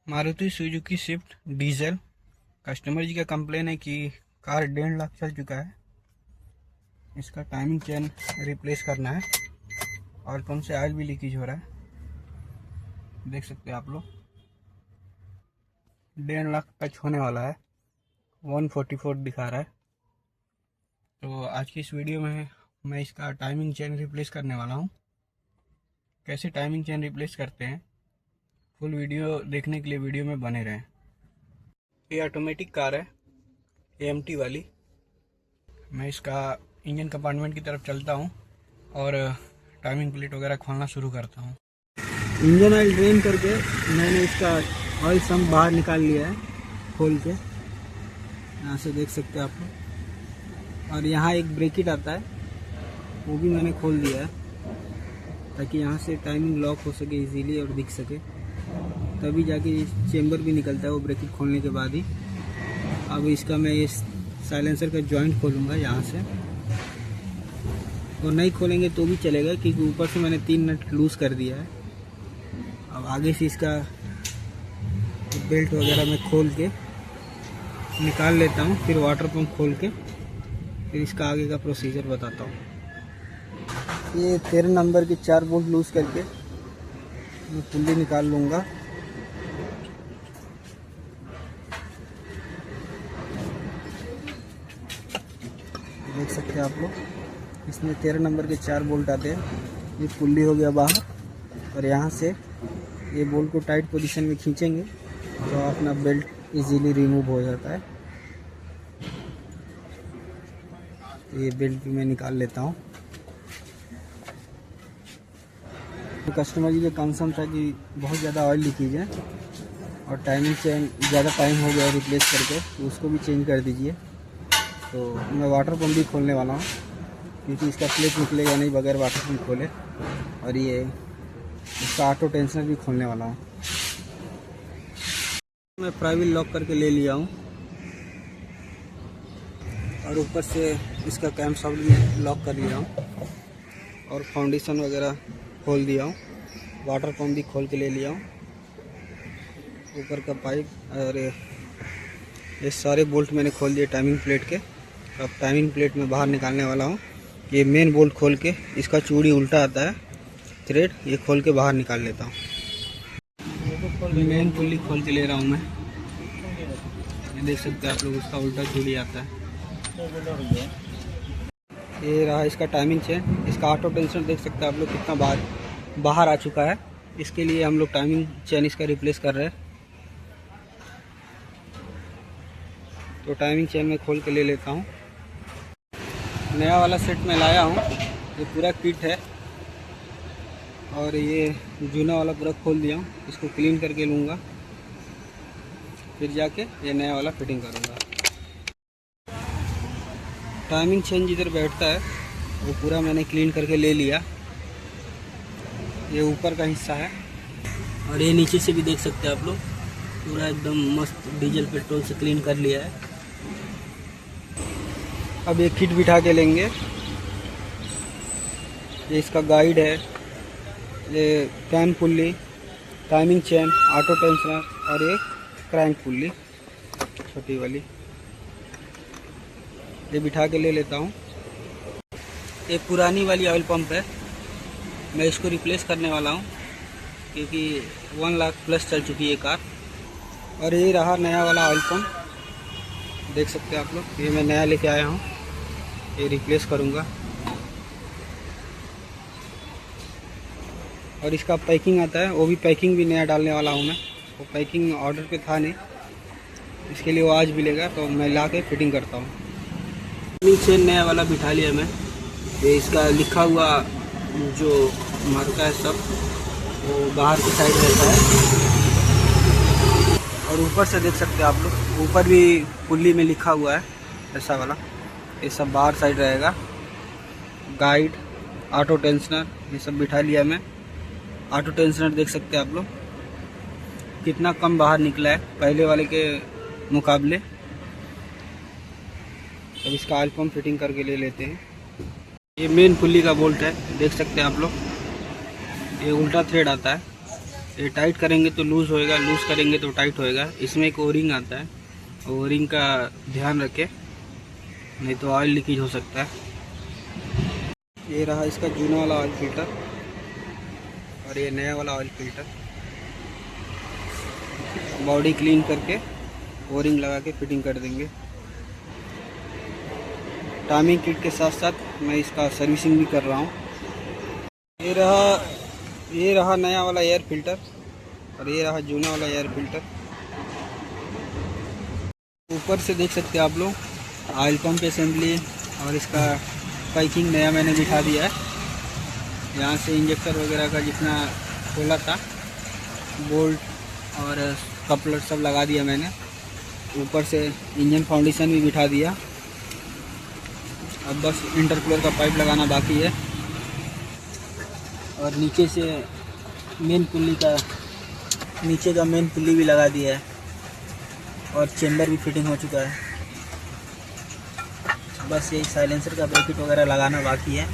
Maruti Suzuki Swift diesel. Customer जी का complain है कि कार 1.5 लाख चल चुका है। इसका टाइमिंग चेन रिप्लेस करना है और कौन से ऑयल भी लीकेज हो रहा है, देख सकते हैं आप लोग। 1.5 लाख टच होने वाला है, 144 दिखा रहा है। तो आज की इस वीडियो में मैं इसका टाइमिंग चेन रिप्लेस करने वाला हूँ। कैसे टाइमिंग चेन रिप्लेस करते हैं, फुल वीडियो देखने के लिए वीडियो में बने रहें। ये ऑटोमेटिक कार है, AMT वाली। मैं इसका इंजन कंपार्टमेंट की तरफ चलता हूँ और टाइमिंग प्लेट वगैरह खोलना शुरू करता हूँ। इंजन ऑयल ड्रेन करके मैंने इसका ऑयल सम बाहर निकाल लिया है खोल के, यहाँ से देख सकते हैं आप लोग। और यहाँ एक ब्रेकेट आता है, वो भी मैंने खोल दिया है ताकि यहाँ से टाइमिंग लॉक हो सके इजीली और दिख सके, तभी जाके चेंबर भी निकलता है वो ब्रेकेट खोलने के बाद ही। अब इसका मैं ये साइलेंसर का जॉइंट खोलूँगा यहाँ से, और नहीं खोलेंगे तो भी चलेगा क्योंकि ऊपर से मैंने 3 नट लूज़ कर दिया है। अब आगे से इसका बेल्ट वगैरह मैं खोल के निकाल लेता हूँ, फिर वाटर पंप खोल के फिर इसका आगे का प्रोसीजर बताता हूँ। ये 13 नंबर के 4 बोल्ट लूज़ करके मैं पुल्ली निकाल लूँगा। देख सकते हैं आप लोग, इसमें 13 नंबर के 4 बोल्ट आते हैं। ये पुल्ली हो गया बाहर, और यहाँ से ये बोल्ट को टाइट पोजीशन में खींचेंगे तो अपना बेल्ट इजीली रिमूव हो जाता है। तो ये बेल्ट भी मैं निकाल लेता हूँ। तो कस्टमर जी का कंसर्न था कि बहुत ज़्यादा ऑयल लीकेज है और टाइमिंग चेन ज़्यादा टाइम हो गया रिप्लेस करके, तो उसको भी चेंज कर दीजिए। तो मैं वाटर पंप भी खोलने वाला हूँ क्योंकि इसका प्लेट निकलेगा नहीं बगैर वाटर पंप खोले, और ये इसका ऑटो टेंशनर भी खोलने वाला हूँ। मैं प्राइवेट लॉक करके ले लिया हूँ और ऊपर से इसका कैम सॉफ्ट भी लॉक कर लिया हूँ और फाउंडेशन वगैरह खोल दिया हूँ। वाटर पंप भी खोल के ले लिया हूँ, ऊपर का पाइप और ये सारे बोल्ट मैंने खोल दिए टाइमिंग प्लेट के। अब टाइमिंग प्लेट में बाहर निकालने वाला हूँ। ये मेन बोल्ट खोल के, इसका चूड़ी उल्टा आता है थ्रेड, ये खोल के बाहर निकाल लेता हूँ। मेन पुल्ली खोल के ले रहा हूँ मैं, ये देख सकते हैं आप लोग, उसका उल्टा चूड़ी आता है। ये रहा इसका टाइमिंग चेन। इसका ऑटो टेंशन देख सकते हैं आप लोग कितना बाहर आ चुका है। इसके लिए हम लोग टाइमिंग चेन इसका रिप्लेस कर रहे हैं। तो टाइमिंग चेन में खोल के ले लेता हूँ। नया वाला सेट में लाया हूँ, ये पूरा किट है, और ये जूना वाला पूरा खोल दिया हूँ। इसको क्लीन करके लूँगा, फिर जाके ये नया वाला फिटिंग करूँगा। टाइमिंग चेन जिधर बैठता है वो पूरा मैंने क्लीन करके ले लिया। ये ऊपर का हिस्सा है और ये नीचे से भी देख सकते हैं आप लोग, पूरा एकदम मस्त डीजल पेट्रोल से क्लीन कर लिया है। अब ये किट बिठा के लेंगे। ये इसका गाइड है, ये cam pulley, timing chain, auto tensioner और एक क्रैंक पुल्ली छोटी वाली, ये बिठा के ले लेता हूँ। ये पुरानी वाली ऑयल पंप है, मैं इसको रिप्लेस करने वाला हूँ क्योंकि 1 लाख प्लस चल चुकी है कार। और ये रहा नया वाला ऑयल पंप, देख सकते हैं आप लोग, ये मैं नया लेके आया हूँ, ये रिप्लेस करूँगा। और इसका पैकिंग आता है, वो भी पैकिंग भी नया डालने वाला हूँ मैं। वो पैकिंग ऑर्डर पे था नहीं, इसके लिए वो आज मिलेगा, तो मैं ला के फिटिंग करता हूँ। नीचे नया वाला बिठा लिया मैं। ये इसका लिखा हुआ जो मार्का है सब वो बाहर की साइड रहता है, और ऊपर से देख सकते हैं आप लोग, ऊपर भी पुल्ली में लिखा हुआ है ऐसा वाला, ये सब बाहर साइड रहेगा। गाइड, ऑटो टेंशनर, ये सब बिठा लिया मैं। ऑटो टेंशनर देख सकते हैं आप लोग कितना कम बाहर निकला है पहले वाले के मुकाबले। अब इसका ऑयल पंप फिटिंग करके ले लेते हैं। ये मेन पुल्ली का बोल्ट है, देख सकते हैं आप लोग, ये उल्टा थ्रेड आता है। ये टाइट करेंगे तो लूज़ होएगा, लूज़ करेंगे तो टाइट होएगा। इसमें एक ओरिंग आता है, ओरिंग का ध्यान रखें, नहीं तो ऑयल लीकेज हो सकता है। ये रहा इसका जूना वाला ऑयल फिल्टर और ये नया वाला ऑयल फिल्टर। बॉडी क्लीन करके ओरिंग लगा के फिटिंग कर देंगे। टाइमिंग किट के साथ साथ मैं इसका सर्विसिंग भी कर रहा हूँ। ये रहा नया वाला एयर फिल्टर और ये रहा जूना वाला एयर फिल्टर। ऊपर से देख सकते हैं आप लोग ऑयल पंप असेंबली और इसका पैकिंग नया मैंने बिठा दिया है। यहाँ से इंजेक्टर वगैरह का जितना खोला था बोल्ट और कपलर सब लगा दिया मैंने। ऊपर से इंजन फाउंडेशन भी बिठा दिया। अब बस इंटरकूलर का पाइप लगाना बाकी है और नीचे से मेन पुल्ली का नीचे का मेन पुल्ली भी लगा दिया है और चेंबर भी फिटिंग हो चुका है। बस यही साइलेंसर का ब्रैकेट वगैरह लगाना बाकी है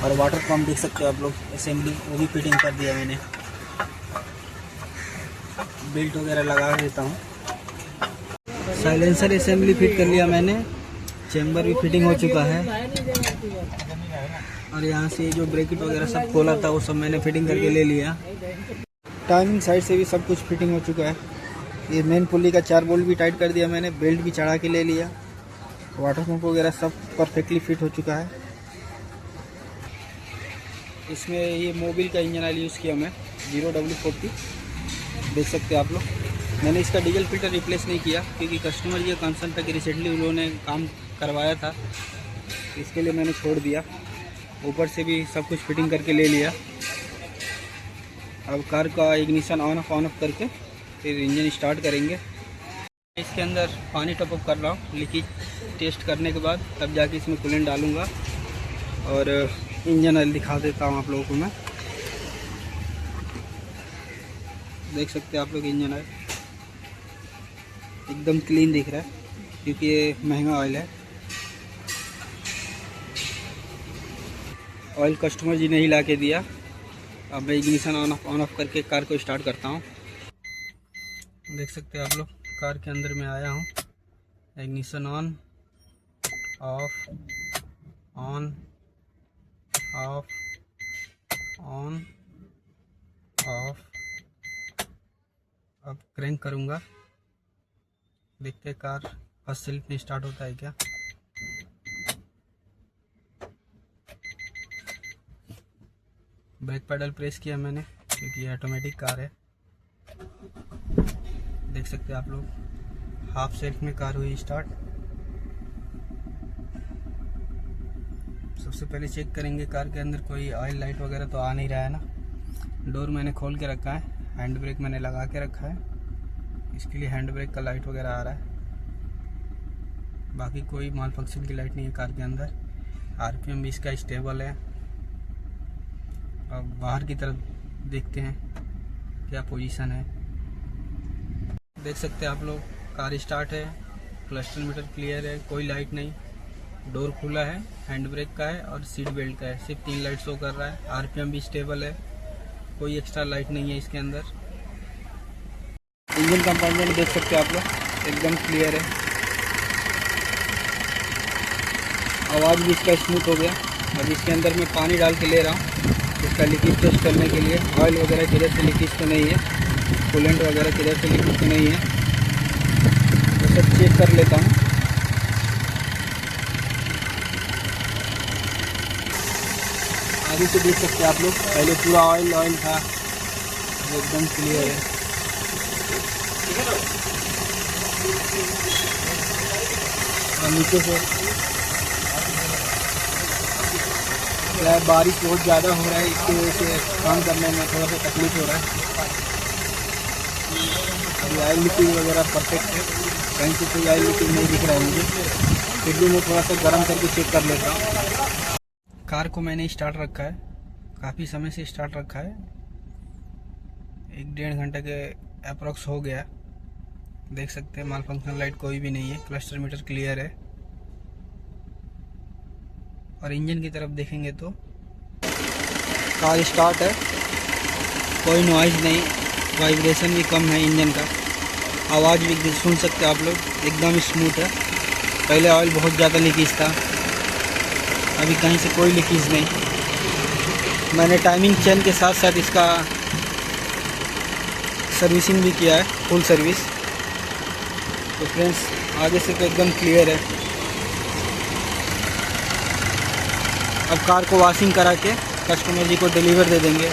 और वाटर पंप देख सकते हो आप लोग असेंबली, वो भी फिटिंग कर दिया मैंने। बेल्ट वगैरह लगा देता हूँ। साइलेंसर असेंबली फिट कर लिया मैंने, चेंबर भी फिटिंग हो चुका है और यहाँ से जो ब्रैकेट वगैरह सब खोला था वो सब मैंने फिटिंग करके ले लिया। टाइमिंग साइड से भी सब कुछ फिटिंग हो चुका है। ये मेन पुल्ली का 4 बोल्ट भी टाइट कर दिया मैंने, बेल्ट भी चढ़ा के ले लिया। वाटर पंप वगैरह सब परफेक्टली फिट हो चुका है। इसमें ये मोबिल का इंजन ऑयल यूज़ किया मैं 0W40, देख सकते हैं आप लोग। मैंने इसका डीजल फिल्टर रिप्लेस नहीं किया क्योंकि कस्टमर के कंसर्न तक रिसेंटली उन्होंने काम करवाया था, इसके लिए मैंने छोड़ दिया। ऊपर से भी सब कुछ फिटिंग करके ले लिया। अब कार का इग्निशन ऑन ऑफ करके फिर इंजन स्टार्ट करेंगे। इसके अंदर पानी टॉपअप कर रहा हूँ लीकेज टेस्ट करने के बाद, तब जाके इसमें कूलेंट डालूँगा और इंजन ऑयल दिखा देता हूँ आप लोगों को मैं। देख सकते हैं आप लोग इंजन ऑयल एकदम क्लीन दिख रहा है क्योंकि ये महंगा ऑयल है। ऑयल कस्टमर जी ने ही ला के दिया। अब मैं इग्निशन ऑन ऑफ करके कार को स्टार्ट करता हूँ। देख सकते हैं आप लोग कार के अंदर में आया हूँ। Ignition on off on off on off. अब क्रैंक करूँगा, देखते हैं कार फर्स्ट सेल्फ में स्टार्ट होता है क्या। ब्रेक पेडल प्रेस किया मैंने क्योंकि ये ऑटोमेटिक कार है। देख सकते हैं आप लोग हाफ सेल्फ में कार हुई स्टार्ट। सबसे पहले चेक करेंगे कार के अंदर कोई ऑयल लाइट वगैरह तो आ नहीं रहा है ना। डोर मैंने खोल के रखा है, हैंड ब्रेक मैंने लगा के रखा है, इसके लिए हैंड ब्रेक का लाइट वगैरह आ रहा है। बाकी कोई माल फंक्शन की लाइट नहीं है कार के अंदर। आरपीएम भी इसका स्टेबल है। अब बाहर की तरफ देखते हैं क्या पोजीशन है। देख सकते हैं आप लोग कार स्टार्ट है, क्लस्टर मीटर क्लियर है, कोई लाइट नहीं। डोर खुला है, हैंड ब्रेक का है और सीट बेल्ट का है, सिर्फ 3 लाइट शो कर रहा है। आरपीएम भी स्टेबल है, कोई एक्स्ट्रा लाइट नहीं है इसके अंदर। इंजन कंपार्टमेंट देख सकते हैं आप लोग एकदम क्लियर है। आवाज़ भी इसका स्मूथ हो गया। अब इसके अंदर मैं पानी डाल के ले रहा हूँ इसका लीकेज टेस्ट करने के लिए। ऑयल वगैरह किधर से लीकेज तो नहीं है, कूलेंट वगैरह किधर से लीकेज तो नहीं है, तो सब चेक कर लेता हूँ। आगे से देख सकते हैं आप लोग, पहले पूरा ऑयल था, एकदम क्लियर है। और नीचे से क्या है, बारिश बहुत ज़्यादा हो रहा है, इसकी वजह से काम करने में थोड़ा सा तकलीफ हो रहा है। अभी ऑयल लीकेज वगैरह परफेक्ट है, कहीं से कोई ऑयल लीकेज नहीं दिख रहा है मुझे। फिर भी मैं थोड़ा सा गर्म करके चेक कर लेता हूँ। कार को मैंने स्टार्ट रखा है, काफ़ी समय से स्टार्ट रखा है, 1-1.5 घंटे के अप्रॉक्स हो गया। देख सकते हैं माल फंक्शन लाइट कोई भी नहीं है, क्लस्टर मीटर क्लियर है। और इंजन की तरफ देखेंगे तो कार स्टार्ट है, कोई नॉइज़ नहीं, वाइब्रेशन भी कम है इंजन का, आवाज़ भी सुन सकते हैं आप लोग, एकदम स्मूथ है। पहले ऑयल बहुत ज़्यादा लीकेज था, अभी कहीं से कोई लीकेज नहीं। मैंने टाइमिंग चेन के साथ साथ इसका सर्विसिंग भी किया है, फुल सर्विस। तो फ्रेंड्स आगे से तो एकदम क्लियर है। अब कार को वॉशिंग करा के कस्टमर जी को डिलीवर दे देंगे।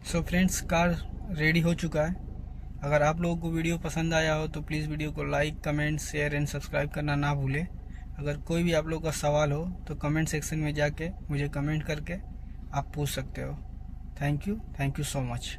सो फ्रेंड्स कार रेडी हो चुका है। अगर आप लोगों को वीडियो पसंद आया हो तो प्लीज़ वीडियो को like, comment, share and subscribe करना ना भूलें। अगर कोई भी आप लोगों का सवाल हो तो कमेंट सेक्शन में जाके मुझे कमेंट करके आप पूछ सकते हो। Thank you so much.